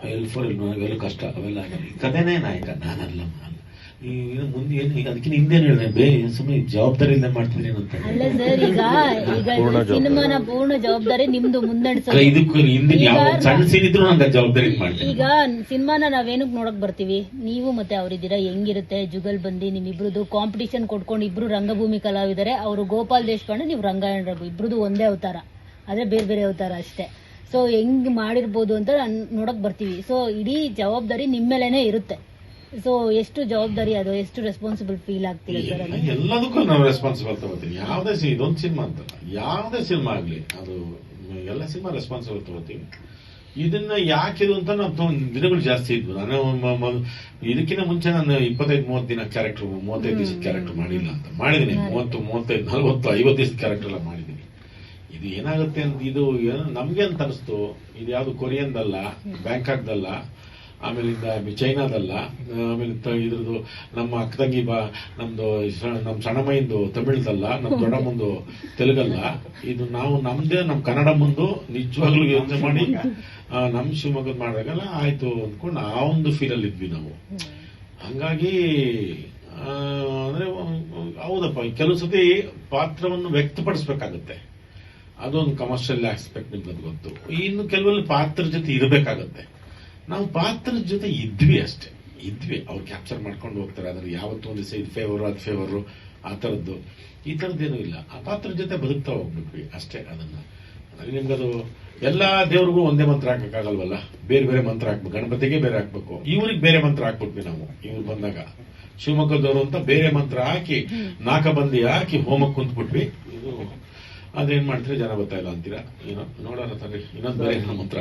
ಅವೆಲ್ಲ ಕಷ್ಟ, ಅವೆಲ್ಲ ಕಥೆನೇ ನಾಯಕ, ನಾನಲ್ಲ. ಮುಂದೆ ಏನು ಈಗ ಅದಕ್ಕಿಂತ ಹಿಂದೇನು ಹೇಳಿದ್ರೆ ಸುಮ್ಮನೆ ಜವಾಬ್ದಾರಿ ಇಲ್ಲ ಮಾಡ್ತಿದ್ರಿ ಅಂತ ಅಲ್ಲ ಸರ್. ಈಗ ಸಿನಿಮಾನ ಪೂರ್ಣ ಜವಾಬ್ದಾರಿ ನಿಮ್ದು ಮುಂದೆಡ್ಸೋದು. ಇದಕ್ಕೂ ಹಿಂದಿನ ಯಾವ ಸಣ್ಣ ಸೀನ್ ಇದ್ರು ನಂಗೆ ಜವಾಬ್ದಾರಿ ಮಾಡ್ತೀನಿ. ಈಗ ಸಿನಿಮಾನ ನಾವೇನಕ್ ನೋಡಕ್ ಬರ್ತೀವಿ, ನೀವು ಮತ್ತೆ ಅವರಿದ್ದೀರಾ, ಹೆಂಗಿರುತ್ತೆ ಜುಗಲ್ ಬಂದಿ ನಿಮ್ಮಿಬ್ರದ್ದು ಕಾಂಪಿಟಿಷನ್ ಕೊಟ್ಕೊಂಡು ಇಬ್ರು ರಂಗಭೂಮಿ ಕಲಾವಿದರೆ, ಅವರು ಗೋಪಾಲ್ ದೇಶಪಾಂಡೆ, ನೀವು ರಂಗಾಯಣ ರಘು, ಇಬ್ರದ್ದು ಒಂದೇ ಅವತಾರ, ಆದ್ರೆ ಬೇರೆ ಬೇರೆ ಅವತಾರ ಅಷ್ಟೇ. ಸೊ ಹೆಂಗ್ ಮಾಡಿರ್ಬೋದು ಅಂತ ನೋಡಕ್ ಬರ್ತೀವಿ. ಸೊ ಇಡೀ ಜವಾಬ್ದಾರಿ ನಿಮ್ಮೇಲೆನೆ ಇರುತ್ತೆ. ಸೊ ಎಷ್ಟು ಜವಾಬ್ದಾರಿ, ಅದು ಎಷ್ಟು ರೆಸ್ಪಾನ್ಸಿಬಲ್ ಫೀಲ್ ಆಗ್ತಿದೆ ಸರ್? ಎಲ್ಲದಕ್ಕೂ ನಾವು ರೆಸ್ಪಾನ್ಸಿಬಲ್ ತಗೋತೀವಿ. ಯಾವುದೇ ಇದೊಂದು ಸಿನಿಮಾ ಅಂತಲ್ಲ, ಯಾವುದೇ ಸಿನಿಮಾ ಆಗ್ಲಿ, ಅದು ಎಲ್ಲ ಸಿನಿಮಾ ರೆಸ್ಪಾನ್ಸಿಬಲ್ ತಗೋತೀವಿ. ಇದನ್ನ ಯಾಕಿದು ಅಂತ ನಾವು ದಿನಗಳು ಜಾಸ್ತಿ ಇದ್ವು. ನಾನು ಇದಕ್ಕಿಂತ ಮುಂಚೆ ನಾನು 25-30 ದಿನ ಕ್ಯಾರೆಕ್ಟರ್, 35 ದಿವಸದ ಕ್ಯಾರೆಕ್ಟರ್ ಮಾಡಿಲ್ಲ ಅಂತ ಮಾಡಿದೀನಿ. 30, 35, 40, 50 ದಿವಸದ ಕ್ಯಾರೆಕ್ಟರ್ ಎಲ್ಲ ಮಾಡಿದೀನಿ. ಇದು ಏನಾಗುತ್ತೆ ಅಂತ ಇದು ನಮ್ಗೆ ಅಂತ ಅನಿಸ್ತು. ಇದು ಯಾವ್ದು ಕೊರಿಯನ್ದಲ್ಲ, ಬ್ಯಾಂಕಾಕ್ದಲ್ಲ, ಆಮೇಲಿಂದ ಚೈನಾದಲ್ಲ, ಆಮೇಲೆ ಇದ್ರದ್ದು ನಮ್ಮ ಅಕ್ಕ ತಂಗಿ ನಮ್ದು ನಮ್ಮ ಸಣ್ಣಮೈಂದು ತಮಿಳ್ದಲ್ಲ, ನಮ್ಮ ದೊಡ್ಡಮ್ಮಂದು ತೆಲುಗಲ್ಲ. ಇದು ನಾವು ನಮ್ದೇ, ನಮ್ಮ ಕನ್ನಡ ಮುಂದು ನಿಜವಾಗ್ಲೂ ಯೋಚನೆ ಮಾಡಿ ನಮ್ಮ ಶಿವಮೊಗ್ಗದ ಮಾಡಿದಾಗಲ್ಲ ಆಯ್ತು ಅಂದ್ಕೊಂಡು ಆ ಒಂದು ಫೀಲಲ್ಲಿ ಇದ್ವಿ ನಾವು. ಹಂಗಾಗಿ ಅಂದ್ರೆ ಹೌದಪ್ಪ, ಕೆಲವು ಸತಿ ಪಾತ್ರವನ್ನು ವ್ಯಕ್ತಪಡಿಸ್ಬೇಕಾಗತ್ತೆ, ಅದೊಂದು ಕಮರ್ಷಿಯಲ್ ಆಸ್ಪೆಕ್ಟ್ ನಿಮ್ಗೆ ಗೊತ್ತು. ಇನ್ನು ಕೆಲವಲ್ಲಿ ಪಾತ್ರ ಜೊತೆ ಇರಬೇಕಾಗತ್ತೆ. ನಾವು ಪಾತ್ರದ ಜೊತೆ ಇದ್ವಿ ಅವ್ರು ಕ್ಯಾಪ್ಚರ್ ಮಾಡ್ಕೊಂಡು ಹೋಗ್ತಾರೆ. ಅದ್ರಲ್ಲಿ ಯಾವತ್ತೂ ಒಂದು ದಿವಸ ಇದು ಫೇವರು ಅದು ಫೇವರು ಆ ಥರದ್ದು ಈ ಥರದ್ದೇನೂ ಇಲ್ಲ. ಆ ಪಾತ್ರದ ಜೊತೆ ಬದುಕ್ತಾ ಹೋಗ್ಬಿಟ್ವಿ ಅಷ್ಟೇ. ನಿಮ್ಗದು ಎಲ್ಲಾ ದೇವ್ರಿಗೂ ಒಂದೇ ಮಂತ್ರ ಹಾಕಕ್ಕಾಗಲ್ವಲ್ಲ, ಬೇರೆ ಬೇರೆ ಮಂತ್ರ ಹಾಕ್ಬೇಕು. ಗಣಪತಿಗೆ ಬೇರೆ ಹಾಕ್ಬೇಕು, ಇವ್ರಿಗೆ ಬೇರೆ ಮಂತ್ರ ಹಾಕ್ಬಿಟ್ವಿ ನಾವು. ಇವ್ರು ಬಂದಾಗ ಶಿವಮೊಗ್ಗದವರು ಅಂತ ಬೇರೆ ಮಂತ್ರ ಹಾಕಿ ನಾಕಬಂದಿ ಹಾಕಿ ಹೋಮಕ್ಕೆ ಕುಂತ್ಬಿಟ್ವಿ. ಇದು ಅದೇನ್ ಮಾಡ್ತೀರಿ, ಜನ ಗೊತ್ತಾಯಿಲ್ಲ ಅಂತೀರಾ, ಏನೋ ನೋಡೋಣ ತರ್ರಿ, ಇನ್ನೊಂದು ಬೇರೆ ಮಂತ್ರ